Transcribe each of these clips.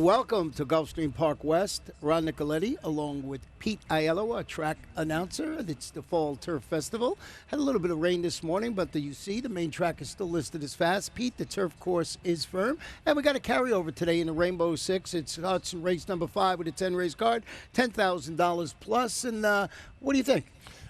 Welcome to Gulfstream Park West. Ron Nicoletti, along with Pete Aiello, our track announcer. It's the Fall Turf Festival. Had a little bit of rain this morning, but you see the main track is still listed as fast. Pete, the turf course is firm. And we got a carryover today in the Rainbow Six. It's Hudson race number 5 with a 10-race card, $10,000 plus. And what do you think?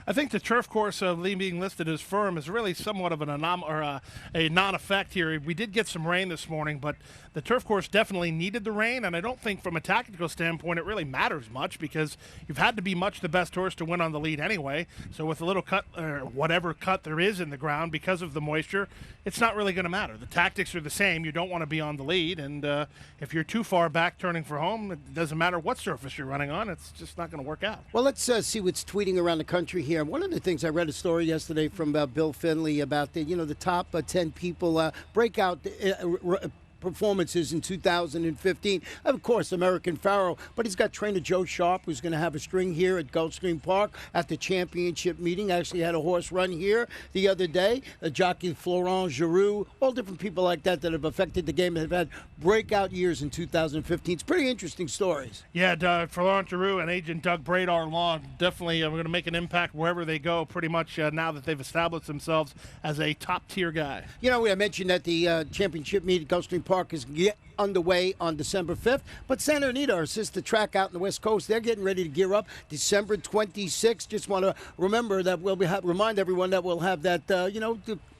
I think the turf course being listed as firm is really somewhat of an a non-effect here. We did get some rain this morning, but the turf course definitely needed the rain, and I don't think from a tactical standpoint it really matters much because you've had to be much the best horse to win on the lead anyway. So with a little cut or whatever cut there is in the ground because of the moisture, it's not really going to matter. The tactics are the same. You don't want to be on the lead, and if you're too far back turning for home, it doesn't matter what surface you're running on. It's just not going to work out. Well, let's see what's tweeting around the country here. One of the things, I read a story yesterday from Bill Finley about the top 10 people breakout performances in 2015. Of course, American Pharoah, but he's got trainer Joe Sharp, who's going to have a string here at Gulfstream Park at the championship meeting. Actually had a horse run here the other day. Jockey Florent Giroux, all different people like that have affected the game, have had breakout years in 2015. It's pretty interesting stories. Yeah, Florent Giroux and agent Doug Bradar Long definitely are going to make an impact wherever they go pretty much now that they've established themselves as a top-tier guy. You know, I mentioned that the championship meet at Gulfstream Park is underway on December 5th. But Santa Anita, our sister track out in the West Coast, they're getting ready to gear up December 26th. Just want to remember that remind everyone that we'll have that,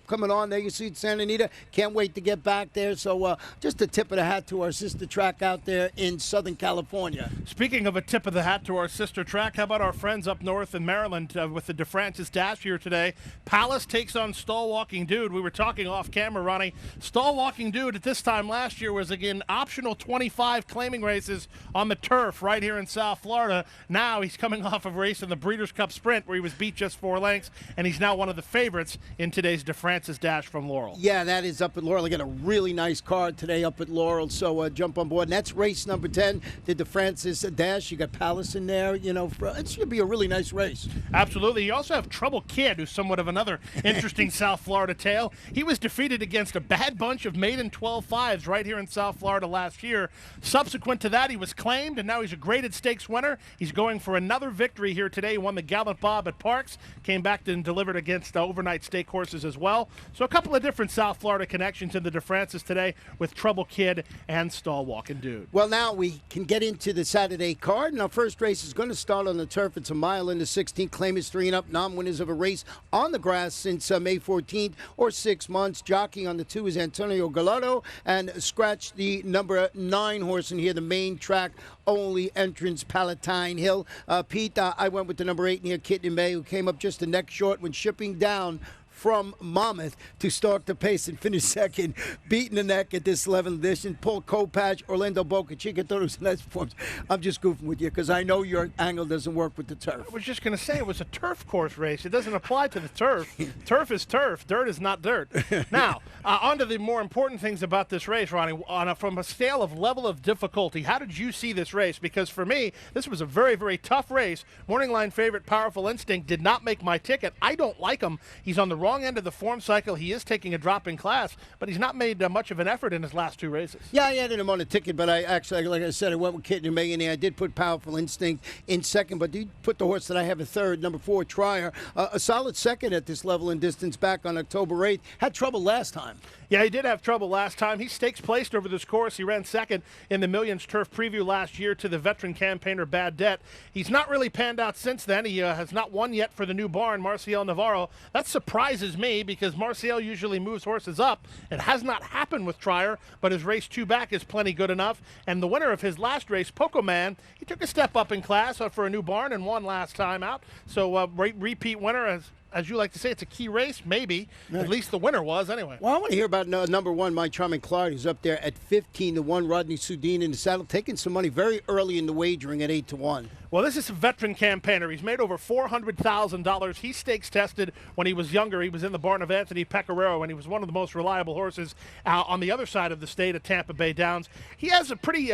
coming on there. You see Santa Anita. Can't wait to get back there. So just a tip of the hat to our sister track out there in Southern California. Speaking of a tip of the hat to our sister track, how about our friends up north in Maryland with the DeFrancis Dash here today? Palace takes on Stall Walking Dude. We were talking off camera, Ronnie. Stall Walking Dude at this time last year was, again, optional 25 claiming races on the turf right here in South Florida. Now he's coming off of a race in the Breeders' Cup Sprint where he was beat just 4 lengths, and he's now one of the favorites in today's DeFrancis Dash from Laurel. Yeah, that is up at Laurel. They got a really nice card today up at Laurel, so jump on board. And that's race number 10, the DeFrancis Dash. You got Palace in there. It should be a really nice race. Absolutely. You also have Trouble Kid, who's somewhat of another interesting South Florida tale. He was defeated against a bad bunch of maiden 12-5s right here in South Florida last year. Subsequent to that, he was claimed, and now he's a graded stakes winner. He's going for another victory here today. He won the Gallant Bob at Parks, came back and delivered against overnight stake horses as well. So a couple of different South Florida connections in the DeFrancis today with Trouble Kid and Stall Walking Dude. Well, now we can get into the Saturday card, and our first race is going to start on the turf. It's a mile into 16. Claimants 3 and up, non-winners of a race on the grass since May 14th or 6 months. Jockey on the 2 is Antonio Gallardo, and scratch the number 9 horse in here, the main track only entrance, Palatine Hill. Pete, I went with the number 8 in here, Kitten May, who came up just a neck short when shipping down from Monmouth to start the pace and finish second, beating the neck at this 11th edition. Paul Kopach, Orlando Boca Chica, thought it was nice performance. I'm just goofing with you because I know your angle doesn't work with the turf. I was just going to say it was a turf course race. It doesn't apply to the turf. Turf is turf. Dirt is not dirt. Now, on to the more important things about this race, Ronnie. From a scale of level of difficulty, how did you see this race? Because for me, this was a very, very tough race. Morning line favorite Powerful Instinct did not make my ticket. I don't like him. He's on the wrong end of the form cycle. He is taking a drop in class, but he's not made much of an effort in his last 2 races. Yeah, I added him on a ticket, but I actually, like I said, I went with Kitten May in there. I did put Powerful Instinct in second, but did put the horse that I have a third, number 4, Trier. A solid second at this level and distance back on October 8th. Had trouble last time. Yeah, he did have trouble last time. He stakes placed over this course. He ran second in the Millions Turf Preview last year to the veteran campaigner Bad Debt. He's not really panned out since then. He has not won yet for the new barn, Marcial Navarro. That surprises me because Marcial usually moves horses up. It has not happened with Trier, but his race 2 back is plenty good enough. And the winner of his last race, Poco Man, he took a step up in class for a new barn and won last time out. So repeat winner, as you like to say, it's a key race, maybe. Right. At least the winner was, anyway. Well, I want to hear about number 1, My Charming Clyde, who's up there at 15-1. Rodney Sudine in the saddle, taking some money very early in the wagering at 8-1. Well, this is a veteran campaigner. He's made over $400,000. He stakes tested when he was younger. He was in the barn of Anthony Pecoraro, and he was one of the most reliable horses on the other side of the state at Tampa Bay Downs. He has a pretty,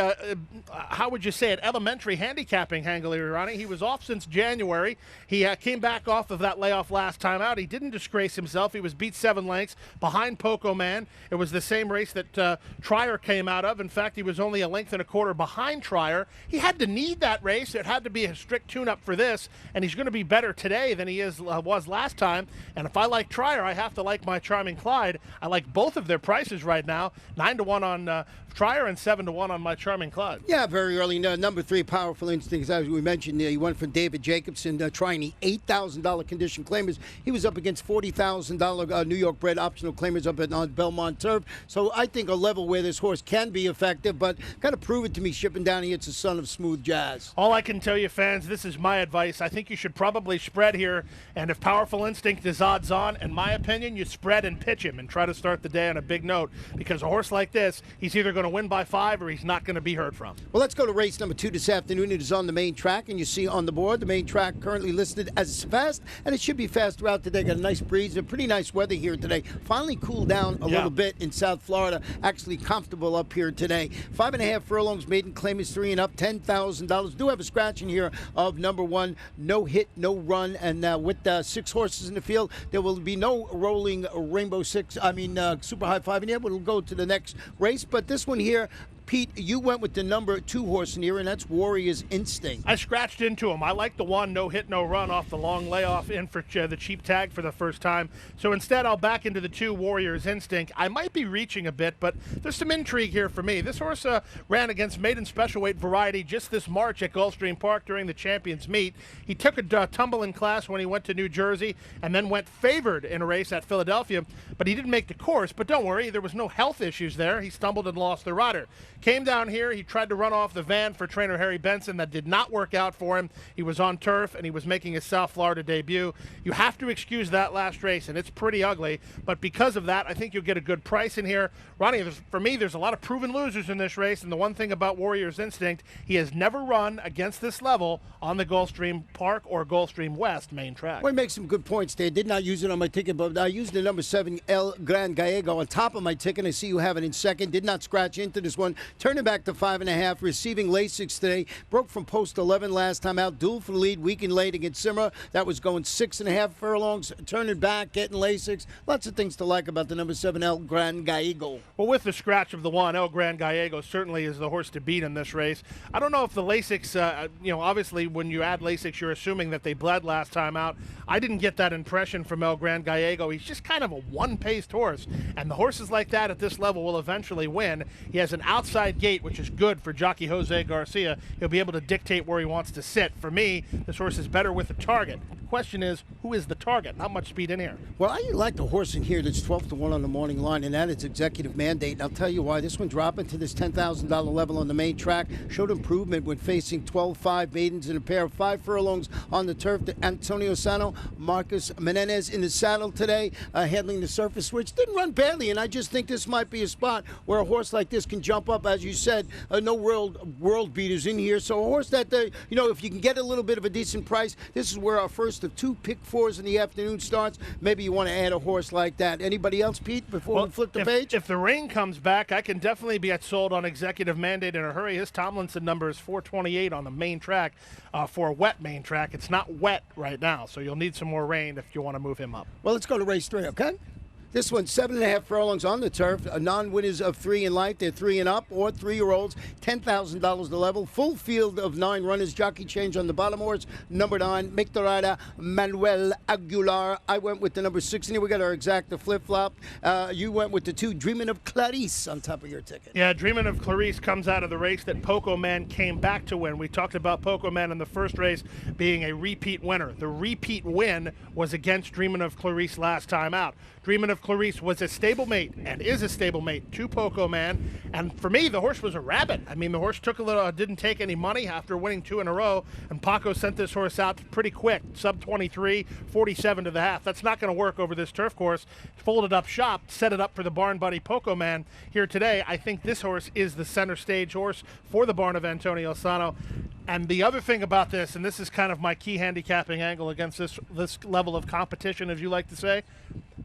how would you say it, elementary handicapping angle here, Ronnie. He was off since January. He came back off of that layoff last time out. He didn't disgrace himself. He was beat 7 lengths behind Poco Man. It was the same race that Trier came out of. In fact, he was only a length and a quarter behind Trier. He had to need that race. It had to be a strict tune-up for this, and he's going to be better today than he was last time. And if I like Trier, I have to like my Charming Clyde. I like both of their prices right now, 9-1 on Trier and 7-1 on my Charming Clyde. Yeah, very early. Number 3, Powerful Instincts, as we mentioned, he went for David Jacobson, trying the $8,000 condition claimers. He was up against $40,000 New York bred optional claimers up on Belmont Turf. So I think a level where this horse can be effective, but got to prove it to me shipping down here. It's the son of Smooth Jazz. All I can tell you, fans, this is my advice. I think you should probably spread here, and if Powerful Instinct is odds on, in my opinion, you spread and pitch him and try to start the day on a big note, because a horse like this, he's either going to win by 5 or he's not going to be heard from. Well, let's go to race number 2 this afternoon. It is on the main track, and you see on the board the main track currently listed as fast, and it should be fast throughout the day. Got a nice breeze and pretty nice weather here today. Finally cooled down a little bit in South Florida. Actually comfortable up here today. 5.5 furlongs, maiden claim is 3 and up, $10,000. Do have a scratch in here of number 1, no hit, no run, and with 6 horses in the field, there will be no rolling Rainbow Six. Super High 5 in here. We'll go to the next race, but this one here, Pete, you went with the number 2 horse in here, and that's Warrior's Instinct. I scratched into him. I like the 1, no hit, no run off the long layoff in for the cheap tag for the first time. So instead, I'll back into the 2, Warrior's Instinct. I might be reaching a bit, but there's some intrigue here for me. This horse ran against maiden special weight variety just this March at Gulfstream Park during the Champions Meet. He took a tumble in class when he went to New Jersey and then went favored in a race at Philadelphia, but he didn't make the course. But don't worry, there was no health issues there. He stumbled and lost the rider. Came down here, he tried to run off the van for trainer Harry Benson. That did not work out for him. He was on turf, and he was making his South Florida debut. You have to excuse that last race, and it's pretty ugly. But because of that, I think you'll get a good price in here. Ronnie, for me, there's a lot of proven losers in this race, and the one thing about Warrior's Instinct, he has never run against this level on the Gulfstream Park or Gulfstream West main track. Well, he makes some good points there. Did not use it on my ticket, but I used the number 7, El Gran Gallego, on top of my ticket. I see you have it in second. Did not scratch into this one. Turning back to 5.5, receiving Lasix today. Broke from post 11 last time out. Duel for the lead, weakened late against Simra. That was going 6.5 furlongs. Turning back, getting Lasix. Lots of things to like about the number 7, El Gran Gallego. Well, with the scratch of the 1, El Gran Gallego certainly is the horse to beat in this race. I don't know if the Lasix, obviously when you add Lasix, you're assuming that they bled last time out. I didn't get that impression from El Gran Gallego. He's just kind of a one-paced horse, and the horses like that at this level will eventually win. He has an outside gate, which is good for jockey Jose Garcia. He'll be able to dictate where he wants to sit. For me, this horse is better with a target. The question is, who is the target? Not much speed in here. Well, I like the horse in here that's 12-1 on the morning line, and that is Executive Mandate. And I'll tell you why. This one dropping to this $10,000 level on the main track showed improvement when facing 12-5 maidens in a pair of 5 furlongs on the turf. Antonio Sano, Marcus Menendez in the saddle today, handling the surface switch. Didn't run badly, and I just think this might be a spot where a horse like this can jump up. As you said, no world beaters in here. So a horse that, if you can get a little bit of a decent price, this is where our first of 2 pick 4s in the afternoon starts. Maybe you want to add a horse like that. Anybody else, Pete, before we flip the page? If the rain comes back, I can definitely be sold on Executive Mandate in a hurry. His Tomlinson number is 428 on the main track for a wet main track. It's not wet right now, so you'll need some more rain if you want to move him up. Well, let's go to race 3, okay? This one's 7.5 furlongs on the turf. Non-winners of 3 in life. They're 3 and up or 3-year-olds. $10,000 the level. Full field of 9 runners. Jockey change on the bottom horse. Number 9, Mictorada Manuel Aguilar. I went with the number 6 in here. We got our exacta flip-flop. You went with the 2, Dreamin' of Clarice, on top of your ticket. Yeah, Dreamin' of Clarice comes out of the race that Poco Man came back to win. We talked about Poco Man in the first race being a repeat winner. The repeat win was against Dreamin' of Clarice last time out. Dreamin' of Clarice was a stablemate and is a stablemate to Poco Man. And for me, the horse was a rabbit. I mean, the horse took didn't take any money after winning 2 in a row, and Paco sent this horse out pretty quick, sub 23, 47 to the half. That's not going to work over this turf course. Folded up shop, set it up for the barn buddy Poco Man here today. I think this horse is the center stage horse for the barn of Antonio Sano. And the other thing about this, and this is kind of my key handicapping angle against this level of competition, as you like to say,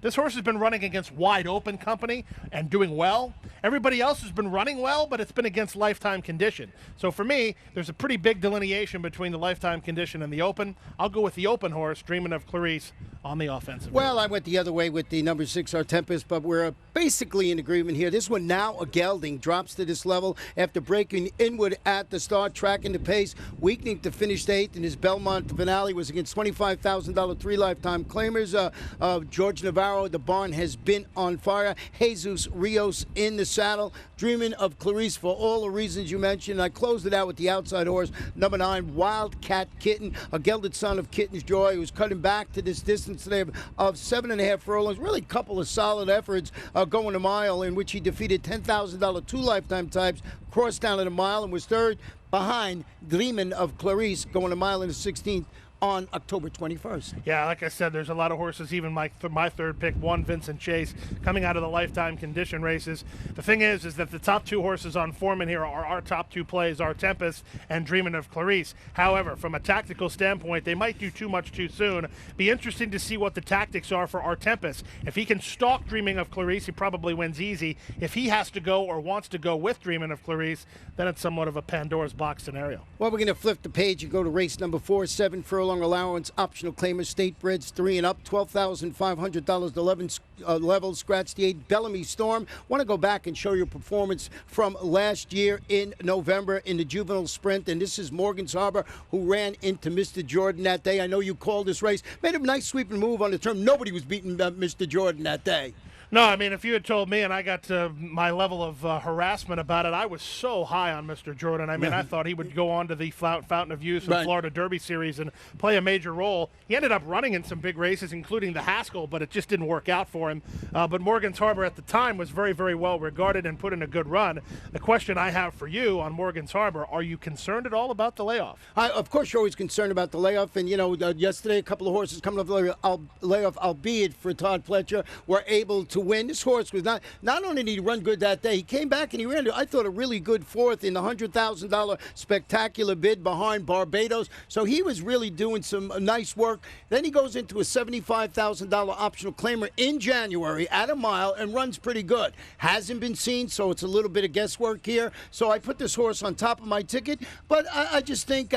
this horse has been running against wide open company and doing well. Everybody else has been running well, but it's been against lifetime condition. So for me, there's a pretty big delineation between the lifetime condition and the open. I'll go with the open horse, Dreaming of Clarice, on the offensive. Well, I went the other way with the number 6, Our Tempest, but we're basically in agreement here. This one now, a gelding, drops to this level after breaking inward at the start, tracking the pace, weakening to finish 8th, and his Belmont finale was against $25,000 3 lifetime claimers. George Navarro, the barn has been on fire. Jesus Rios in the saddle, Dreaming of Clarice for all the reasons you mentioned. I closed it out with the outside horse, number 9, Wildcat Kitten, a gelded son of Kitten's Joy, who's cutting back to this distance today of 7.5 furlongs. Really a couple of solid efforts going a mile, in which he defeated $10,000 2 lifetime types, crossed down at a mile, and was third behind Dreaming of Clarice, going a mile in the 16th on October 21st. Yeah, like I said, there's a lot of horses, even my third pick, one Vincent Chase, coming out of the lifetime condition races. The thing is that the top 2 horses on form in here are our top 2 plays, Our Tempest and Dreaming of Clarice. However, from a tactical standpoint, they might do too much too soon. Be interesting to see what the tactics are for Our Tempest. If he can stalk Dreaming of Clarice, he probably wins easy. If he has to go or wants to go with Dreaming of Clarice, then it's somewhat of a Pandora's box scenario. Well, we're going to flip the page and go to race number 4, 7 furlong allowance, optional claimers, state breds, 3 and up, $12,500 to 11 level, scratch the 8, Bellamy Storm. Want to go back and show your performance from last year in November in the juvenile sprint, and this is Morgan's Harbor, who ran into Mr. Jordan that day. I know you called this race, made a nice sweeping move on the turn. Nobody was beating Mr. Jordan that day. No, I mean, if you had told me, and I got to my level of harassment about it, I was so high on Mr. Jordan. I mean, I thought he would go on to the Fountain of Youth and Florida Derby Series and play a major role. He ended up running in some big races, including the Haskell, but it just didn't work out for him. But Morgan's Harbor at the time was very, very well regarded and put in a good run. The question I have for you on Morgan's Harbor, are you concerned at all about the layoff? Of course, you're always concerned about the layoff. And, you know, yesterday, a couple of horses coming off the layoff, albeit for Todd Pletcher, were able to win. This horse was not only did he run good that day, he came back and he ran, I thought, a really good 4th in the $100,000 spectacular bid behind Barbados. So he was really doing some nice work. Then he goes into a $75,000 optional claimer in January at a mile and runs pretty good. Hasn't been seen, so it's a little bit of guesswork here. So I put this horse on top of my ticket, but I just think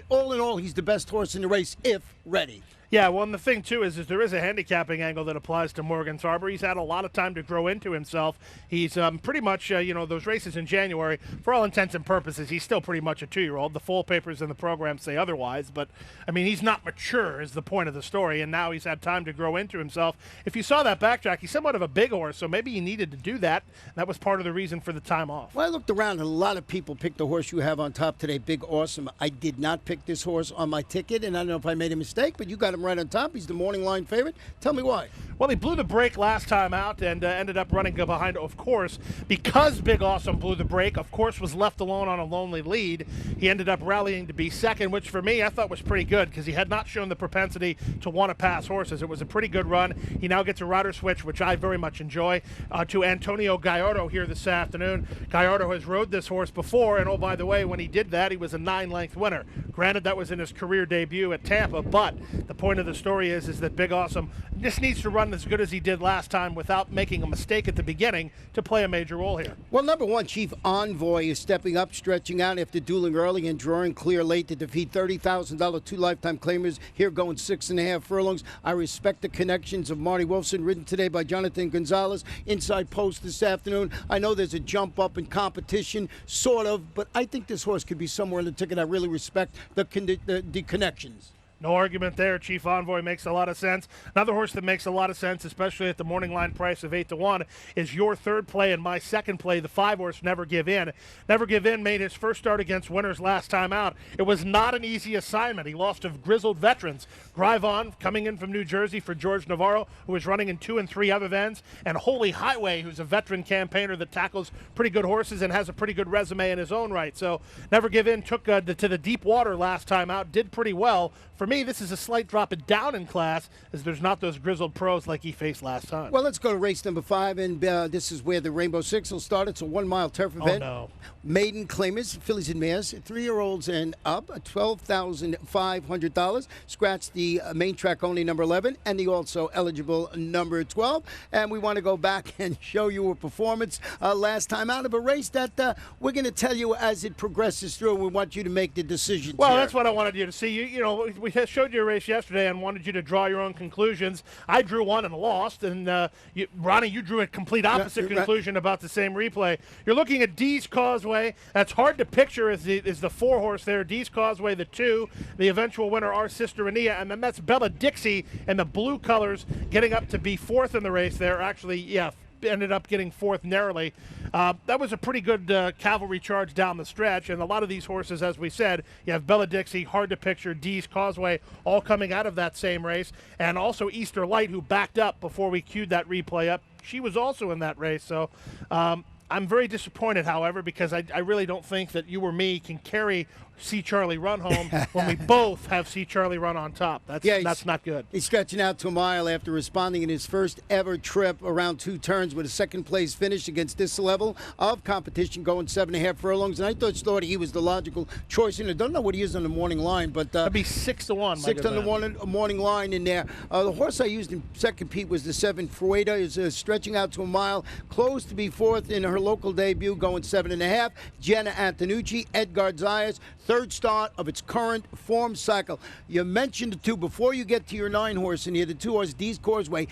all in all, he's the best horse in the race if ready. Yeah, well, and the thing, too, is there is a handicapping angle that applies to Morgan's Harbor. He's had a lot of time to grow into himself. He's pretty much, those races in January, for all intents and purposes, he's still pretty much a 2-year-old. The full papers and the program say otherwise. But, I mean, he's not mature is the point of the story, and now he's had time to grow into himself. If you saw that backtrack, he's somewhat of a big horse, so maybe he needed to do that. That was part of the reason for the time off. Well, I looked around, and a lot of people picked the horse you have on top today, Big Awesome. I did not pick this horse on my ticket, and I don't know if I made a mistake, but you got him right on top. He's the morning line favorite. Tell me why. Well, he blew the break last time out and ended up running behind, of course, because Big Awesome blew the break, of course, was left alone on a lonely lead. He ended up rallying to be second, which for me I thought was pretty good because he had not shown the propensity to want to pass horses. It was a pretty good run. He now gets a rider switch, which I very much enjoy, to Antonio Gallardo here this afternoon. Gallardo has rode this horse before, and oh, by the way, when he did that, he was a 9-length winner. Granted, that was in his career debut at Tampa, but the point of the story is that Big Awesome just needs to run as good as he did last time without making a mistake at the beginning to play a major role here. Well, number 1, Chief Envoy, is stepping up, stretching out after dueling early and drawing clear late to defeat $30,000 2 lifetime claimers. Here going 6.5 furlongs. I respect the connections of Marty Wolfson, ridden today by Jonathan Gonzalez. Inside post this afternoon. I know there's a jump up in competition, sort of, but I think this horse could be somewhere in the ticket. I really respect the connections. No argument there. Chief Envoy makes a lot of sense. Another horse that makes a lot of sense, especially at the morning line price of 8-1, is your third play and my second play, the 5-horse Never Give In. Never Give In made his first start against winners last time out. It was not an easy assignment. He lost to grizzled veterans. Drive On, coming in from New Jersey for George Navarro, who was running in 2 and 3 other events, and Holy Highway, who's a veteran campaigner that tackles pretty good horses and has a pretty good resume in his own right. So Never Give In took to the deep water last time out, did pretty well. For me, me, this is a slight drop down in class, as there's not those grizzled pros like he faced last time. Well, let's go to race number 5, and this is where the Rainbow Six will start. It's a 1-mile turf event. Oh, no. Maiden claimers, fillies and mares, 3-year-olds and up, $12,500. Scratch the main track only number 11 and the also eligible number 12. And we want to go back and show you a performance last time out of a race that we're going to tell you as it progresses through. We want you to make the decisions. Well, here. that's what I wanted you to see. You know, we showed you a race yesterday and wanted you to draw your own conclusions. I drew one and lost, and Ronnie, you drew a complete opposite conclusion about the same replay. You're looking at Dee's Causeway. That's hard to picture as the 4-horse there. Dee's Causeway, the 2. The eventual winner, Our Sister Ania, and then that's Bella Dixie in the blue colors getting up to be 4th in the race there. Actually, ended up getting 4th narrowly. That was a pretty good cavalry charge down the stretch, and a lot of these horses, as we said, you have Bella Dixie, hard to picture, Dee's Causeway, all coming out of that same race, and also Easter Light, who backed up before we queued that replay up. She was also in that race, so I'm very disappointed, however, because I really don't think that you or me can carry See Charlie Run home when we both have See Charlie Run on top. That's not good. He's stretching out to a mile after responding in his first ever trip around 2 turns with a second-place finish against this level of competition, going 7.5 furlongs. And I thought he was the logical choice. And I don't know what he is on the morning line, but that'd be 6-1. 6 on the morning line in there. The horse I used in second, Pete, was the 7 Fueda. Is stretching out to a mile, close to be 4th in her local debut, going 7.5. Jenna Antonucci, Edgar Zayas, 3rd start of its current form cycle. You mentioned the 2 before you get to your 9-horse in here. The 2-horse, Dee's Causeway,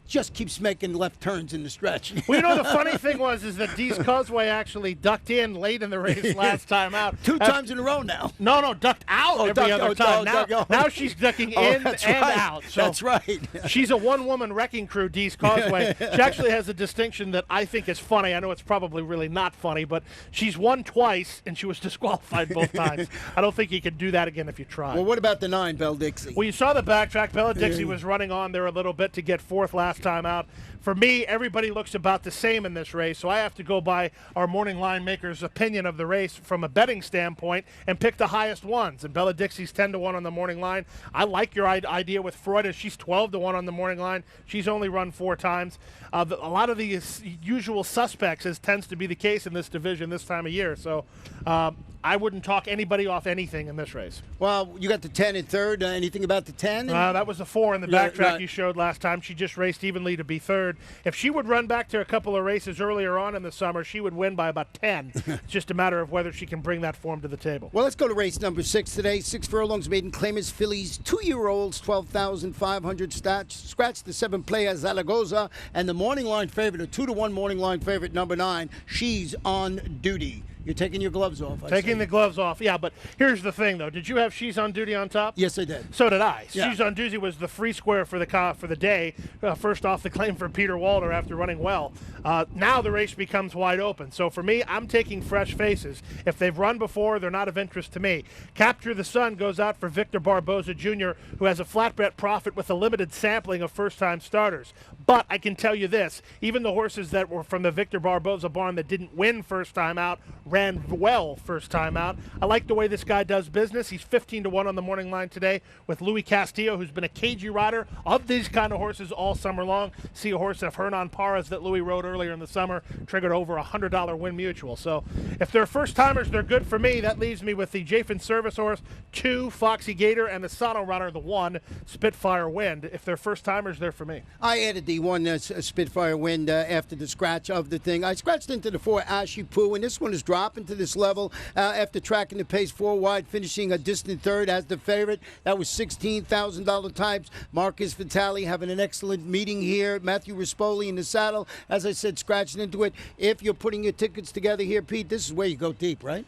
just keeps making left turns in the stretch. Well, you know, the funny thing is that Dee's Causeway actually ducked in late in the race last time out. 2 times in a row now. No, ducked out every other time. Now she's ducking in and out. So that's right. She's a one-woman wrecking crew, Dee's Causeway. She actually has a distinction that I think is funny. I know it's probably really not funny, but she's won twice, and she was disqualified both times. I don't think you could do that again if you try. Well, what about the 9, Belle Dixie? Well, you saw the backtrack. Bella Dixie was running on there a little bit to get 4th last time out. For me, everybody looks about the same in this race, so I have to go by our morning line maker's opinion of the race from a betting standpoint and pick the highest ones. And Bella Dixie's 10-1 on the morning line. I like your idea with Freud. She's 12-1 on the morning line. She's only run 4 times. A lot of the usual suspects, as tends to be the case in this division this time of year. So I wouldn't talk anybody off anything in this race. Well, you got the 10 in 3rd. Anything about the 10? That was the 4 in the backtrack you showed last time. She just raced evenly to be 3rd. If she would run back to a couple of races earlier on in the summer, she would win by about 10. It's just a matter of whether she can bring that form to the table. Well, let's go to race number 6 today. 6 furlongs, maiden claimers, fillies, 2-year-olds, 12,500 stats. Scratch the 7 Playa Zaragoza, and the morning line favorite, a 2-1 morning line favorite, number 9. She's on duty. You're taking your gloves off. Taking the gloves off, yeah. But here's the thing, though. Did you have She's on Duty on top? Yes, I did. So did I. Yeah. She's on Duty was the free square for the day. First off the claim for Peter Walter after running well. Now the race becomes wide open. So for me, I'm taking fresh faces. If they've run before, they're not of interest to me. Capture the Sun goes out for Victor Barboza Jr., who has a flat bet profit with a limited sampling of first-time starters. But I can tell you this, even the horses that were from the Victor Barboza barn that didn't win first time out ran well first time out. I like the way this guy does business. He's 15-1 on the morning line today with Louis Castillo, who's been a cagey rider of these kind of horses all summer long. See a horse of Hernan Parras that Louis rode earlier in the summer, triggered over a $100 win mutual. So if they're first timers, they're good for me. That leaves me with the Jafin Service Horse, 2 Foxy Gator, and the Sono Runner, the 1 Spitfire Wind. If they're first timers, they're for me. I added the 1 Spitfire Wind after the scratch of the thing. I scratched into the 4 Ashy Poo, and this one is dropping to this level after tracking the pace 4 wide, finishing a distant 3rd as the favorite. That was $16,000 types. Marcus Vitale having an excellent meeting here. Matthew Rispoli in the saddle. As I said, scratching into it. If you're putting your tickets together here, Pete, this is where you go deep, right?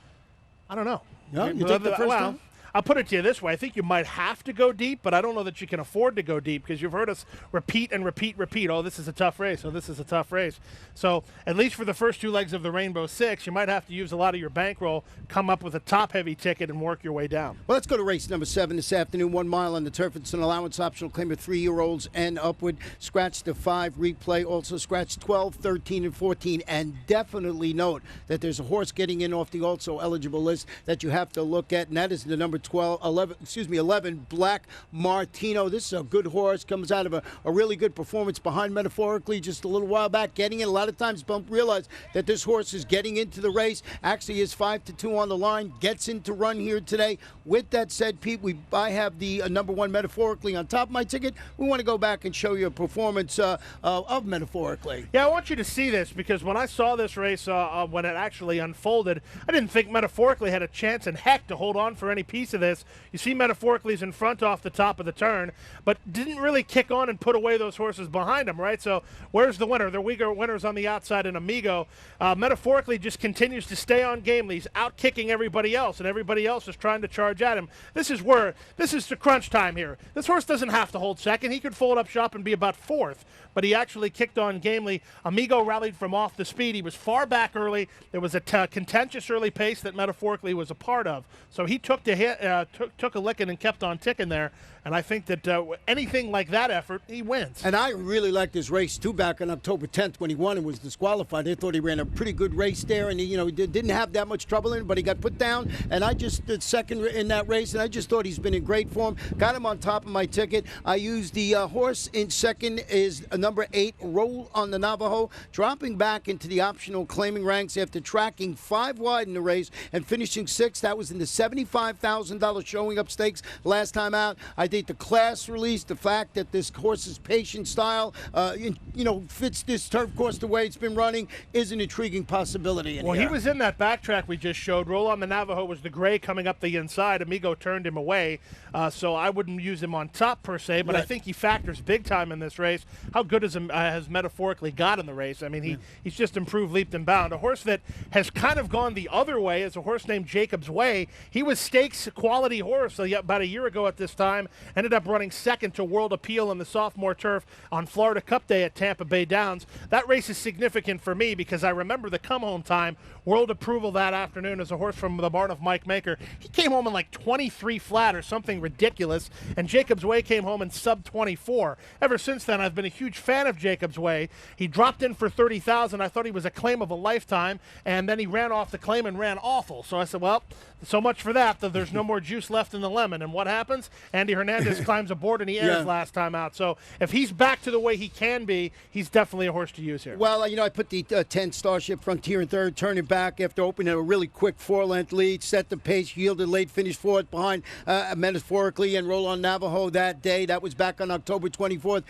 I don't know. No, you take the first time? I'll put it to you this way. I think you might have to go deep, but I don't know that you can afford to go deep because you've heard us repeat and repeat. Oh, this is a tough race. Oh, this is a tough race. So at least for the first 2 legs of the Rainbow Six, you might have to use a lot of your bankroll, come up with a top-heavy ticket, and work your way down. Well, let's go to race number 7 this afternoon. 1 mile on the turf. It's an allowance optional claim of 3-year-olds and upward. Scratch the 5 replay. Also scratch 12, 13, and 14. And definitely note that there's a horse getting in off the also eligible list that you have to look at, and that is the number 11, Black Martino. This is a good horse. Comes out of a really good performance behind Metaphorically just a little while back. Getting in. A lot of times, don't realize that this horse is getting into the race. Actually is 5-2 on the line. Gets into run here today. With that said, Pete, I have the number 1 Metaphorically on top of my ticket. We want to go back and show you a performance of Metaphorically. Yeah, I want you to see this because when I saw this race, when it actually unfolded, I didn't think Metaphorically had a chance in heck to hold on for any piece of this. You see Metaphorically's in front off the top of the turn, but didn't really kick on and put away those horses behind him, right? So where's the winner? The weaker winner's on the outside in Amigo. Metaphorically just continues to stay on game. He's out kicking everybody else, and everybody else is trying to charge at him. This is the crunch time here. This horse doesn't have to hold second. He could fold up shop and be about 4th, but he actually kicked on gamely. Amigo rallied from off the speed. He was far back early. There was a contentious early pace that Metaphorically was a part of. So he took a licking and kept on ticking there. And I think that anything like that effort, he wins. And I really liked his race, too, back on October 10th when he won and was disqualified. I thought he ran a pretty good race there, and he didn't have that much trouble in it, but he got put down. And I just did second in that race, and I just thought he's been in great form. Got him on top of my ticket. I used the horse in second is number 8, Roll on the Navajo, dropping back into the optional claiming ranks after tracking 5 wide in the race and finishing 6th. That was in the $75,000 showing up stakes last time out. I think the class release, the fact that this horse's patient style, fits this turf course the way it's been running, is an intriguing possibility. He was in that backtrack we just showed. Roll on the Navajo was the gray coming up the inside. Amigo turned him away, so I wouldn't use him on top per se, but right. I think he factors big time in this race. How good has Metaphorically got in the race? I mean, he's just improved leaps and bounds. A horse that has kind of gone the other way is a horse named Jacob's Way. He was stakes quality horse about a year ago at this time. Ended up running second to World Appeal in the sophomore turf on Florida Cup Day at Tampa Bay Downs. That race is significant for me because I remember the come-home time. World Approval that afternoon as a horse from the barn of Mike Maker. He came home in like 23 flat or something ridiculous, and Jacob's Way came home in sub-24. Ever since then, I've been a huge fan of Jacob's Way. He dropped in for $30,000. I thought he was a claim of a lifetime, and then he ran off the claim and ran awful. So I said, well, so much for that. There's no more juice left in the lemon. And what happens? Andy Hernandez climbs aboard and he airs last time out. So if he's back to the way he can be, he's definitely a horse to use here. Well, I put the 10 Starship Frontier in third, turning back after opening a really quick 4-length lead, set the pace, yielded late, finished fourth behind Metaphorically and Roll on Navajo that day. That was back on October 24th.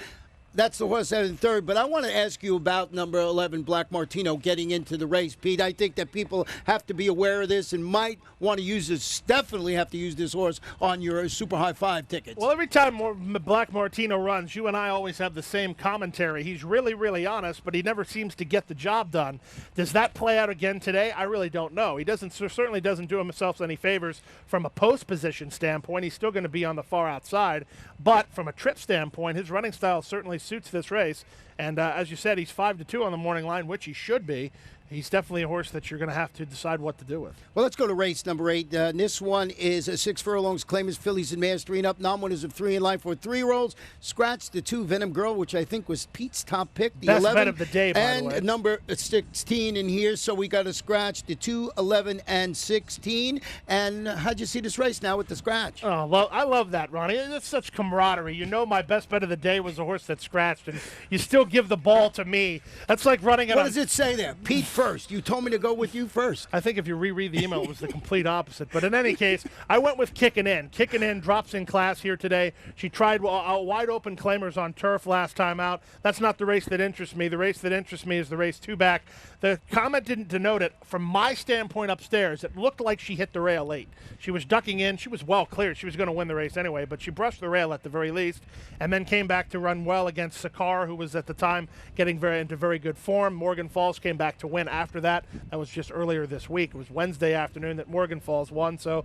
That's the horse out in third, but I want to ask you about number 11, Black Martino, getting into the race, Pete. I think that people have to be aware of this and might want to use this, definitely have to use this horse on your Super High 5 tickets. Well, every time Black Martino runs, you and I always have the same commentary. He's really, really honest, but he never seems to get the job done. Does that play out again today? I really don't know. He certainly doesn't do himself any favors from a post position standpoint. He's still going to be on the far outside, but from a trip standpoint, his running style certainly suits this race, and as you said, he's 5-2 on the morning line, which he should be. He's definitely a horse that you're going to have to decide what to do with. Well, let's go to race number 8. This one is 6 furlongs, claimers, fillies, and mares, 3 and up. Non-winners of 3 in line for 3-year-olds. Scratch the 2 Venom Girl, which I think was Pete's top pick. The Best 11, bet of the day, by the way. And number 16 in here, so we got to scratch the 2, 11, and 16. And how'd you see this race now with the scratch? Oh, well, I love that, Ronnie. That's such camaraderie. You know my best bet of the day was the horse that scratched, and you still give the ball to me. That's like running it. What does it say there? Pete first. You told me to go with you first. I think if you reread the email, it was the complete opposite. But in any case, I went with Kickin' In. Kickin' In drops in class here today. She tried wide open claimers on turf last time out. That's not the race that interests me. The race that interests me is the race 2 back. The comment didn't denote it. From my standpoint upstairs, it looked like she hit the rail late. She was ducking in. She was well cleared. She was going to win the race anyway, but she brushed the rail at the very least and then came back to run well against Sakar, who was at the time getting into very good form. Morgan Falls came back to win after that. That was just earlier this week. It was Wednesday afternoon that Morgan Falls won. So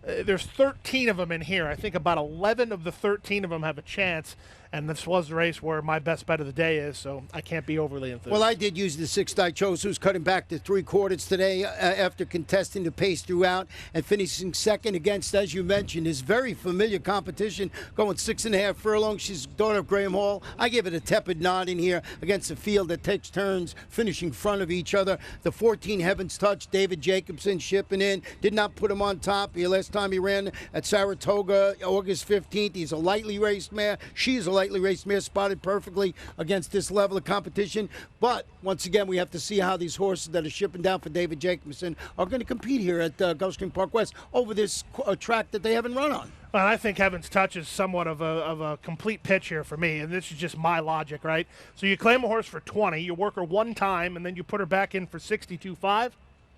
there's 13 of them in here. I think about 11 of the 13 of them have a chance. and this was the race where my best bet of the day is, so I can't be overly enthused. Well, I did use the 6 Daichos, who's cutting back to 3/4 today after contesting the pace throughout and finishing second against, as you mentioned, his very familiar competition, going 6.5 furlongs. She's daughter of Graham Hall. I give it a tepid nod in here against a field that takes turns finishing front of each other. The 14 Heaven's Touch, David Jacobson shipping in, did not put him on top. The last time he ran at Saratoga, August 15th, he's a lightly raced mare. She's a lightly raced mare, spotted perfectly against this level of competition. But once again, we have to see how these horses that are shipping down for David Jacobson are going to compete here at Gulfstream Park West over this track that they haven't run on. Well, I think Heaven's Touch is somewhat of a complete pitch here for me, and this is just my logic, right? So you claim a horse for 20, you work her one time, and then you put her back in for 62.5?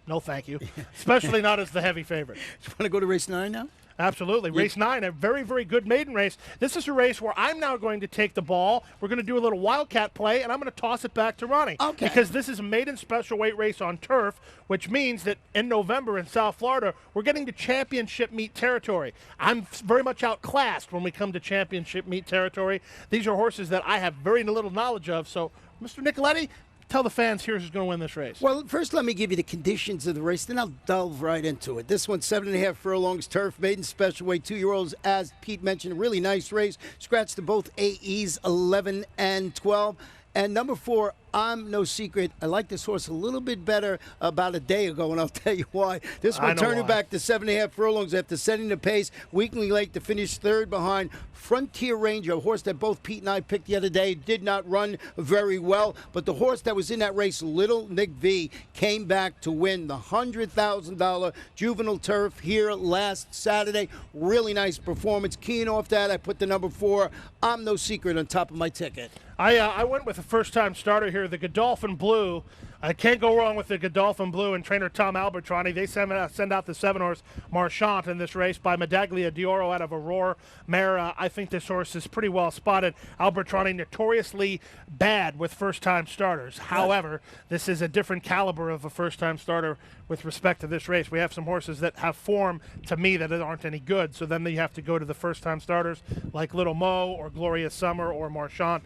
No, thank you. Especially not as the heavy favorite. You want to go to race 9 now? Absolutely. Race 9, a very, very good maiden race. This is a race where I'm now going to take the ball. We're going to do a little wildcat play, and I'm going to toss it back to Ronnie. Okay. Because this is a maiden special weight race on turf, which means that in November in South Florida, we're getting to championship meet territory. I'm very much outclassed when we come to championship meet territory. These are horses that I have very little knowledge of. So, Mr. Nicoletti, tell the fans here's who's going to win this race. Well, first let me give you the conditions of the race, then I'll delve right into it. This one's 7.5 furlongs, turf, maiden special weight, 2-year-olds, as Pete mentioned, a really nice race. Scratched to both AEs, 11 and 12. And number 4, I'm No Secret. I like this horse a little bit better about a day ago, and I'll tell you why. This one turning back to 7.5 furlongs after setting the pace. Weakly late to finish third behind Frontier Ranger, a horse that both Pete and I picked the other day. Did not run very well, but the horse that was in that race, Little Nick V, came back to win the $100,000 juvenile turf here last Saturday. Really nice performance. Keying off that, I put the number 4, I'm No Secret, on top of my ticket. I went with a first-time starter here, the Godolphin Blue. I can't go wrong with the Godolphin Blue and trainer Tom Albertrani. They send out the 7-horse Marchant in this race by Medaglia d'Oro out of Aurora Mare. I think this horse is pretty well spotted. Albertrani notoriously bad with first-time starters. However, this is a different caliber of a first-time starter with respect to this race. We have some horses that have form, to me, that aren't any good. So then you have to go to the first-time starters like Little Mo or Glorious Summer or Marchant.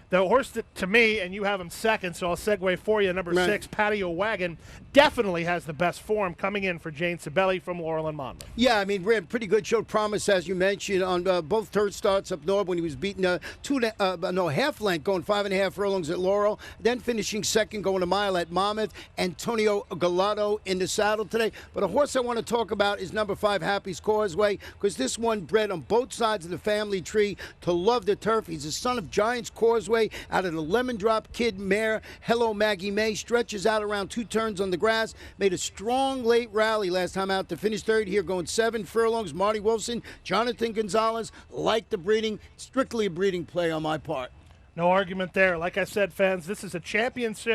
The horse that, to me, and you have him second, so I'll segue for you, number 6, Patio Wagon, definitely has the best form coming in for Jane Sibeli from Laurel and Monmouth. Yeah, I mean, ran pretty good, showed promise, as you mentioned, on both third starts up north when he was beating half length, going 5.5 furlongs at Laurel, then finishing second, going a mile at Monmouth. Antonio Galato in the saddle today. But a horse I want to talk about is number 5, Happy's Causeway, because this one bred on both sides of the family tree to love the turf. He's the son of Giants Causeway out of the Lemon Drop Kid mare. Hello Maggie May stretches out around 2 turns on the grass. Made a strong late rally last time out to finish third here, going 7 furlongs. Marty Wolfson, Jonathan Gonzalez, like the breeding. Strictly a breeding play on my part. No argument there. Like I said, fans, this is a Champions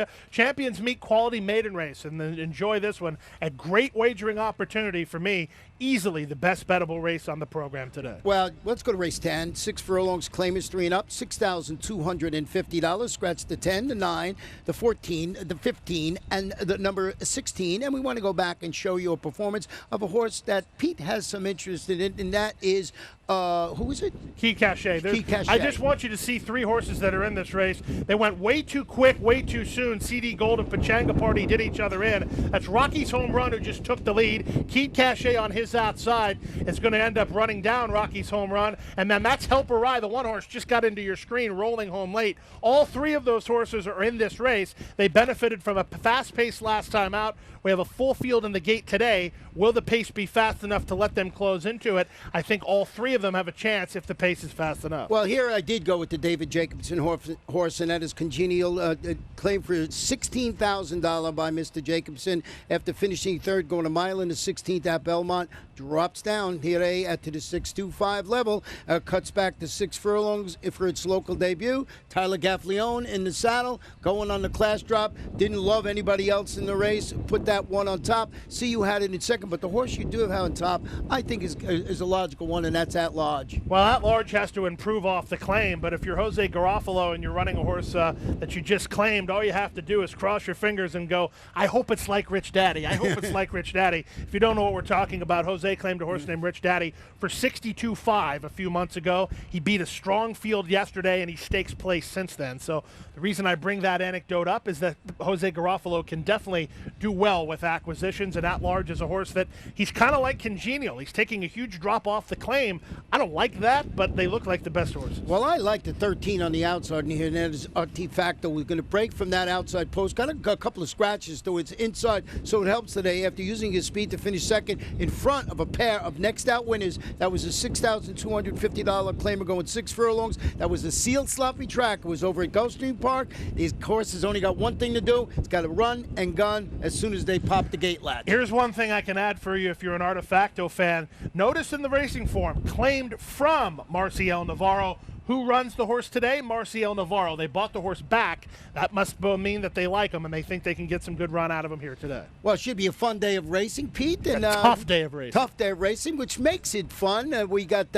Meet quality maiden race, and enjoy this one. A great wagering opportunity for me. Easily the best bettable race on the program today. Well, let's go to race 10. 6 furlongs, claimers 3 and up, $6,250. Scratch the 10, the 9, the 14, the 15, and the number 16. And we want to go back and show you a performance of a horse that Pete has some interest in, and that is, who is it? Key Cachet. Key Cachet. I just want you to see 3 horses that are in this race. They went way too quick, way too soon. CD Gold and Pachanga Party did each other in. That's Rocky's Home Run, who just took the lead. Key Cachet on his outside is going to end up running down Rocky's Home Run. And then that's Helper Rye, the one horse just got into your screen, rolling home late. All 3 of those horses are in this race. They benefited from a fast pace last time out. We have a full field in the gate today. Will the pace be fast enough to let them close into it? I think all 3 of them have a chance if the pace is fast enough. Well, here I did go with the David Jacobson horse, and that is Congenial, claimed for $16,000 by Mr. Jacobson after finishing third, going a mile in the 16th at Belmont. Drops down here at to the 6.25 level, cuts back to 6 furlongs for its local debut. Tyler Gaffleone in the saddle, going on the class drop. Didn't love anybody else in the race. Put that one on top. See, you had it in second, but the horse you do have on top, I think is a logical one, and that's At Large. Well, At Large has to improve off the claim, but if you're Jose Garofalo and you're running a horse that you just claimed, all you have to do is cross your fingers and go, I hope it's like Rich Daddy. I hope it's like Rich Daddy. If you don't know what we're talking about, Jose claimed a horse named Rich Daddy for 62.5 a few months ago. He beat a strong field yesterday, and he stakes place since then. So the reason I bring that anecdote up is that Jose Garofalo can definitely do well with acquisitions, and At Large is a horse that he's kind of like Congenial. He's taking a huge drop off the claim. I don't like that, but they look like the best horses. Well, I like the 13 on the outside in here, and that is Artifacto. We're going to break from that outside post. Got a couple of scratches to its inside, so it helps today after using his speed to finish second in front of a pair of next out winners. That was a $6,250 claimer going 6 furlongs. That was a sealed sloppy track. It was over at Gulfstream Park. These course has only got one thing to do. It's got to run and gun as soon as they pop the gate latch. Here's one thing I can add for you if you're an Artifacto fan. Notice in the racing form, claimed from Marcial Navarro. Who runs the horse today? Marcial Navarro. They bought the horse back. That must mean that they like him and they think they can get some good run out of him here today. Well, it should be a fun day of racing, Pete. And a tough day of racing. Tough day of racing, which makes it fun. We got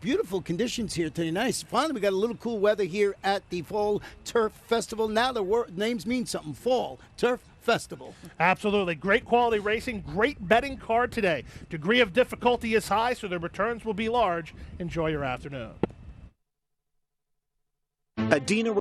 beautiful conditions here today. Nice. Finally, we got a little cool weather here at the Fall Turf Festival. Now the names mean something. Fall Turf Festival. Absolutely. Great quality racing. Great betting card today. Degree of difficulty is high, so the returns will be large. Enjoy your afternoon. Adina